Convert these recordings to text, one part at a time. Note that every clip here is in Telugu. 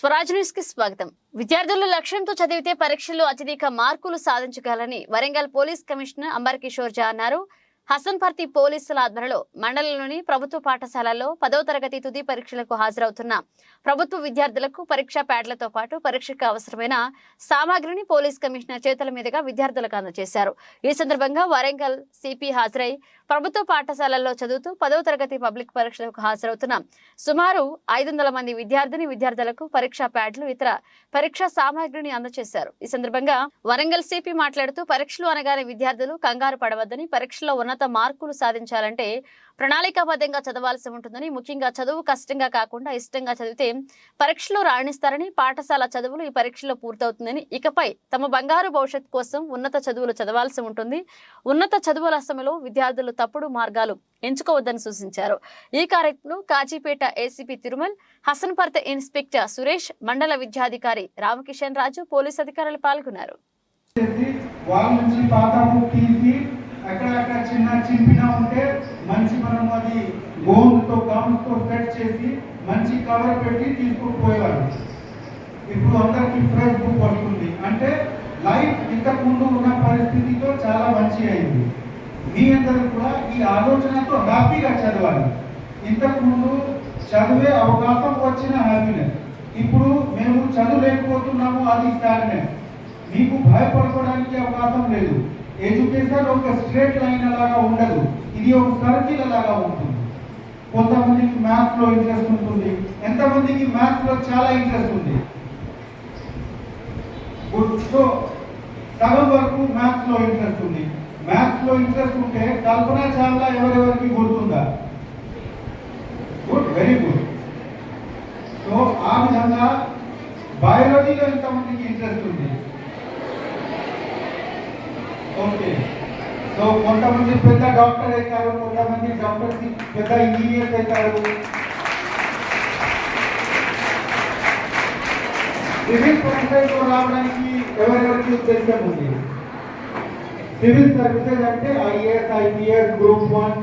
స్వరాజ్ న్యూస్ కి స్వాగతం. విద్యార్థులు లక్ష్యంతో చదివితే పరీక్షల్లో అత్యధిక మార్కులు సాధించగలరని వరంగల్ పోలీస్ కమిషనర్ అంబర్ కిషోర్ జా అన్నారు. హసన్పర్తి పోలీసుల ఆధ్వర్యంలో మండలంలోని ప్రభుత్వ పాఠశాలల్లో 10వ తరగతి తుది పరీక్షలకు హాజరవుతున్న ప్రభుత్వ విద్యార్థులకు పరీక్షా ప్యాడ్లతో పాటు పరీక్షకు అవసరమైన సామాగ్రిని పోలీస్ కమిషనర్ చేతుల మీదుగా విద్యార్థులకు అందజేశారు. ఈ సందర్భంగా వరంగల్ సిపి హాజరై ప్రభుత్వ పాఠశాలల్లో చదువుతూ 10వ తరగతి పబ్లిక్ పరీక్షలకు హాజరవుతున్న సుమారు 500 మంది విద్యార్థులకు పరీక్షా ప్యాడ్లు ఇతర పరీక్షా సామాగ్రిని అందజేశారు. ఈ సందర్భంగా వరంగల్ సిపి మాట్లాడుతూ పరీక్షలు అనగానే విద్యార్థులు కంగారు పడవద్దని, పరీక్షలో ఉన్నత మార్కులు సాధించాలంటే ప్రణాళికాబద్ధంగా చదవాల్సి ఉంటుందని, ముఖ్యంగా చదువు కష్టంగా కాకుండా ఇష్టంగా చదివితే పరీక్షలో రాణిస్తారని, పాఠశాల చదువులు ఈ పరీక్షలో పూర్తవుతుందని, ఇకపై తమ బంగారు భవిష్యత్ కోసం ఉన్నత చదువులు చదవాల్సి ఉంటుంది. ఉన్నత చదువుల సమయంలో విద్యార్థులు తప్పుడు మార్గాలు ఎంచుకోవద్దని సూచించారు. ఈ కార్యక్రమంలో కాజీపేట ఏసీపీ తిరుమల్, హసన్పర్తి ఇన్స్పెక్టర్ సురేష్, మండల విద్యాధికారి రామకిషన్ రాజు, పోలీస్ అధికారులు పాల్గొన్నారు. అక్కడక్కడ చిన్న చింపిన ఉంటే మంచి మనం అది గోంతో గమ్తో సెట్ చేసి మంచి కవర్ పెట్టి తీసుకుపోయేవారు. ఇప్పుడు అందరికి ఫ్రెష్ బుక్ వస్తుంది అంటే లైఫ్ ఇంతకు ముందు ఉన్న పరిస్థితితో చాలా మంచి అయింది. మీ అందరూ కూడా ఈ ఆలోచనతో హ్యాపీగా చదవాలి. ఇంతకు ముందు చదివే అవకాశం వచ్చిన హ్యాపీనెస్, ఇప్పుడు మేము చదవలేకపోతున్నాము అది సాడ్నెస్. మీకు భయపడుకోవడానికి అవకాశం లేదు. ఎడ్యుకేషన్ ఒక స్ట్రేట్ లైన్ లాగా ఉండదు, ఇది ఒక సర్కిల్ లాగా ఉంటుంది. కొంతమందికి మ్యాథ్స్ లో ఇంట్రెస్ట్ ఉంటుంది, ఎంతమందికి మ్యాథ్స్ లో చాలా ఇంట్రెస్ట్ ఉంది. సో సగం వరకు మ్యాథ్స్ లో ఇంట్రెస్ట్ ఉంది. మ్యాథ్స్ లో ఇంట్రెస్ట్ ఉంటే కల్పన చావ్లా ఎవరెవరికి గుర్తుందా? Good, very good. సో ఆ విధంగా బయాలజీలో ఎంతమందికి ఇంట్రెస్ట్ ఉంది? ఓకే. సో కొంతమంది పెద్ద డాక్టర్ అవుతారు, కొంతమంది డాక్టర్స్ పెద్ద ఇంజనీర్స్ అవుతారు. సివిల్ సర్వీసెస్ రావడానికి ఎవరెవరికి ఉద్దేశం ఉంది? సివిల్ సర్వీసెస్ అంటే IAS, IPS, group 1,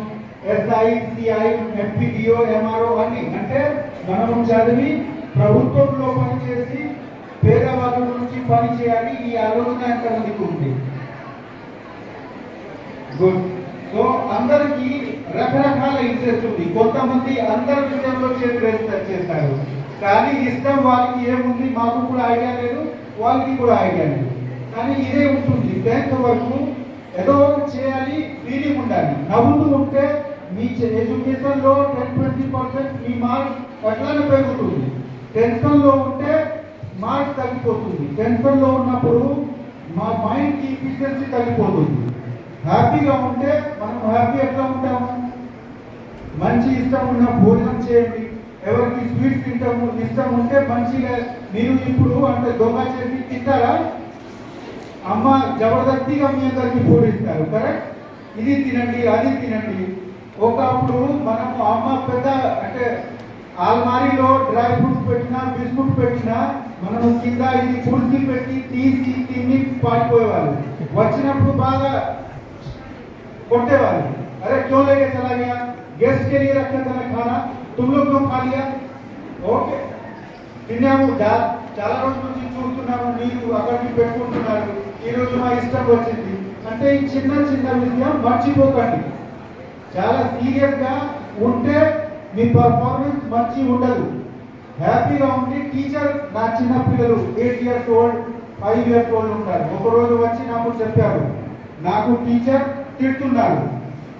SI, CI, MPDO, MRO అన్ని. అంటే మనం చదివి ప్రభుత్వంలో పనిచేసి పేదవాళ్ళ నుంచి పని చేయాలి, ఈ ఆలోచన ఎంతమందికి ఉంది? గుడ్. సో అందరికి రకరకాల ఇంట్రెస్ట్ ఉంది. కొంతమంది అందరి విషయంలో చేస్తారు, కానీ ఇష్టం వాళ్ళకి ఏముంది మాకు కూడా ఐడియా లేదు, వాళ్ళకి కూడా ఐడియా లేదు. కానీ ఇదే ఉంటుంది. 10th వరకు ఏదో చేయాలి, ఫీలింగ్ ఉండాలి. నవ్వుతూ ఉంటే మీ ఎడ్యుకేషన్ లో 10-20% మీ మార్క్స్ అట్లానే పెరుగుతుంది. టెన్షన్ లో ఉంటే మార్క్స్ తగ్గిపోతుంది. టెన్షన్ లో ఉన్నప్పుడు మా మైండ్ కి ఎఫిషియన్సీ తగ్గిపోతుంది. హ్యాపీగా ఉంటే మనం హ్యాపీ ఎట్లా ఉంటాము? మంచి ఇష్టం ఉన్న భోజనం చేయండి. ఎవరికి స్వీట్స్ ఇష్టం ఉంటే మంచిగా మీరు ఇప్పుడు అంటే దొంగ చేసి తింటారా? అమ్మ జబర్దస్తిగా మీ అందరికి పూడిస్తారు, కరెక్ట్? ఇది తినండి, అది తినండి. ఒకప్పుడు మనము అమ్మ పెద్ద అంటే ఆల్మారీలో డ్రై ఫ్రూట్స్ పెట్టినా, బిస్కుట్ పెట్టినా మనము కింద ఇది కుర్చీ పెట్టి తీసి తిని పారిపోయేవాళ్ళు. వచ్చినప్పుడు బాగా కొట్టేవాళ్ళు. अरे क्यों लेके चला गया? गेस्ट के लिए रखा था खाना, तुम लोग क्यों खा लिया? ఓకే, తిన్నాము. చాలా రోజుల నుంచి చూస్తున్నాము, మీరు అక్కడికి పెట్టుకుంటున్నారు. ఈ రోజు మా ఇష్టం వచ్చింది అంటే ఈ చిన్న చిన్న విషయం మర్చిపోకండి. చాలా సీరియస్ గా ఉంటే మీ పర్ఫార్మెన్స్ మంచి ఉండదు. హ్యాపీగా ఉండి టీచర్, నా చిన్న పిల్లలు 8 years old, 5 years old ఉంటారు. ఒకరోజు వచ్చి నాకు చెప్పారు, నాకు టీచర్ తిడుతున్నారు,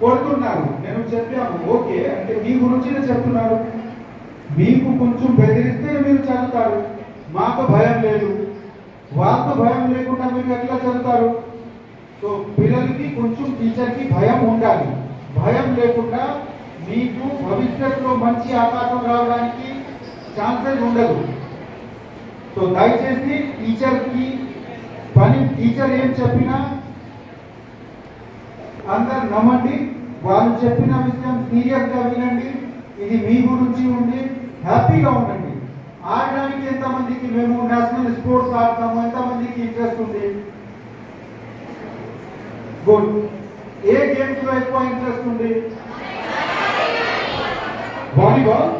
కొడుతున్నారు. నేను చెప్పాను ఓకే అంటే మీ గురించి చెప్తున్నారు, మీకు కొంచెం బెదిరిస్తే మీరు చదువుతారు, మాకు భయం లేదు. వాళ్ళకు భయం లేకుండా మీరు ఎట్లా చదువుతారు? సో పిల్లలకి కొంచెం టీచర్కి భయం ఉండాలి. భయం లేకుండా మీకు భవిష్యత్తులో మంచి అవకాశం రావడానికి ఛాన్సెస్ ఉండదు. సో దయచేసి టీచర్కి పని, టీచర్ ఏం చెప్పినా అందరు నమ్మండి. వాళ్ళు చెప్పిన విషయం సీరియస్ గా వినండి. ఇది మీ గురించి ఉండి హ్యాపీగా ఉండండి. ఆడడానికి ఎంతమందికి మేము నేషనల్ స్పోర్ట్స్ ఆడతాము, ఎంతమందికి ఇంట్రెస్ట్ ఉంది? గుడ్. ఏ గేమ్స్ లో ఎక్కువ ఇంట్రెస్ట్ ఉంది? వాలీబాల్.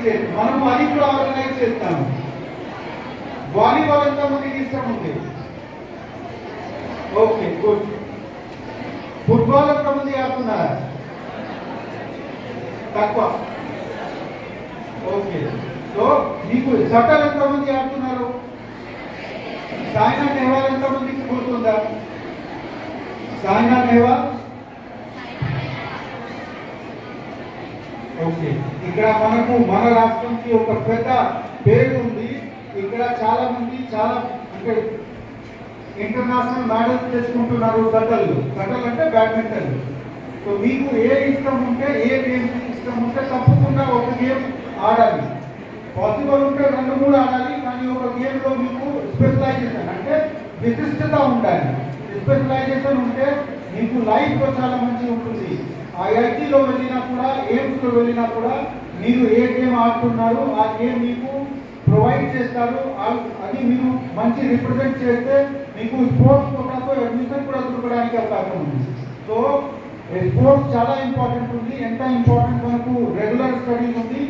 స్టేట్, మనం అది కూడా ఆర్గనైజ్ చేస్తాము. వాలీబాల్ ఎంతమందికి ఇష్టం ఉంది? Okay, good. ఫుట్బాల్ ఎంతమంది ఆడుతున్నారా? తక్కువ. ఓకే, సో మీకు షటిల్ ఎంతమంది ఆడుతున్నారు? సాయినా నెహ్వాల్ ఎంతమందికి గుర్తుందా? సాయినా నెహ్వాల్. ఓకే, ఇక్కడ మనకు మన రాష్ట్రంకి ఒక పెద్ద పేరు ఉంది. ఇక్కడ చాలా మంది చాలా అంటే ఇంటర్నేషనల్ మెడల్స్ తెచ్చుకుంటున్నారు. షటిల్ అంటే బ్యాడ్మింటన్. సో మీకు ఏ ఇష్టం ఉంటే, ఏ గేమ్ ఇష్టం ఉంటే తప్పకుండా ఒక గేమ్ ఆడాలి. పాసిబుల్ ఉంటే 2-3 ఆడాలి, కానీ ఒక గేమ్లో మీకు స్పెషలైజేషన్ అంటే విశిష్టత ఉండాలి. స్పెషలైజేషన్ ఉంటే మీకు లైఫ్లో చాలా మంచి ఉంటుంది. ఐఐటీలో వెళ్ళినా కూడా, ఎయిమ్స్లో వెళ్ళినా కూడా మీరు ఏ గేమ్ ఆడుతున్నారు ఆ గేమ్ మీకు ప్రొవైడ్ చేస్తారు. అది మీరు మంచి రిప్రజెంట్ చేస్తే మీకు స్పోర్ట్స్ కోటాతో అడ్మిషన్ కూడా దొరకడానికి అవకాశం ఉంది. సో స్పోర్ట్స్ చాలా ఇంపార్టెంట్ ఉంది. ఎంత ఇంపార్టెంట్ మనకు రెగ్యులర్ స్టడీస్ ఉంది,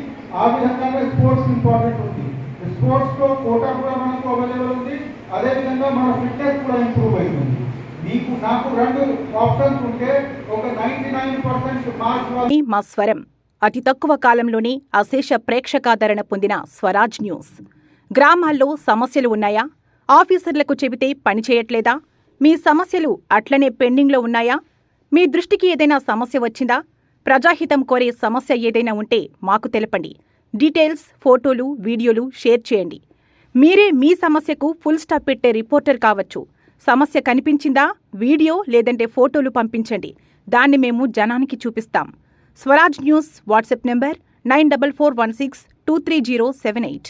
ఆ విధంగానే స్పోర్ట్స్ ఇంపార్టెంట్ ఉంది. స్పోర్ట్స్లో కోటా కూడా మనకు అవైలబుల్ ఉంది. అదేవిధంగా మన ఫిట్నెస్ కూడా ఇంప్రూవ్ అవుతుంది. మీకు నాకు 2 ఆప్షన్స్ ఉంటే ఒక 99% మార్క్స్ మా స్వరం అతి తక్కువ కాలంలోనే అశేష ప్రేక్షకాదరణ పొందిన స్వరాజ్ న్యూస్. గ్రామాల్లో సమస్యలు ఉన్నాయా? ఆఫీసర్లకు చెబితే పని చేయట్లేదా? మీ సమస్యలు అట్లనే పెండింగ్లో ఉన్నాయా? మీ దృష్టికి ఏదైనా సమస్య వచ్చిందా? ప్రజాహితం కోరే సమస్య ఏదైనా ఉంటే మాకు తెలపండి. డీటెయిల్స్, ఫోటోలు, వీడియోలు షేర్ చేయండి. మీరే మీ సమస్యకు ఫుల్ స్టాప్ పెట్టే రిపోర్టర్ కావచ్చు. సమస్య కనిపించిందా? వీడియో లేదంటే ఫోటోలు పంపించండి. దాన్ని మేము జనానికి చూపిస్తాం. Swaraj news WhatsApp number 9441623078.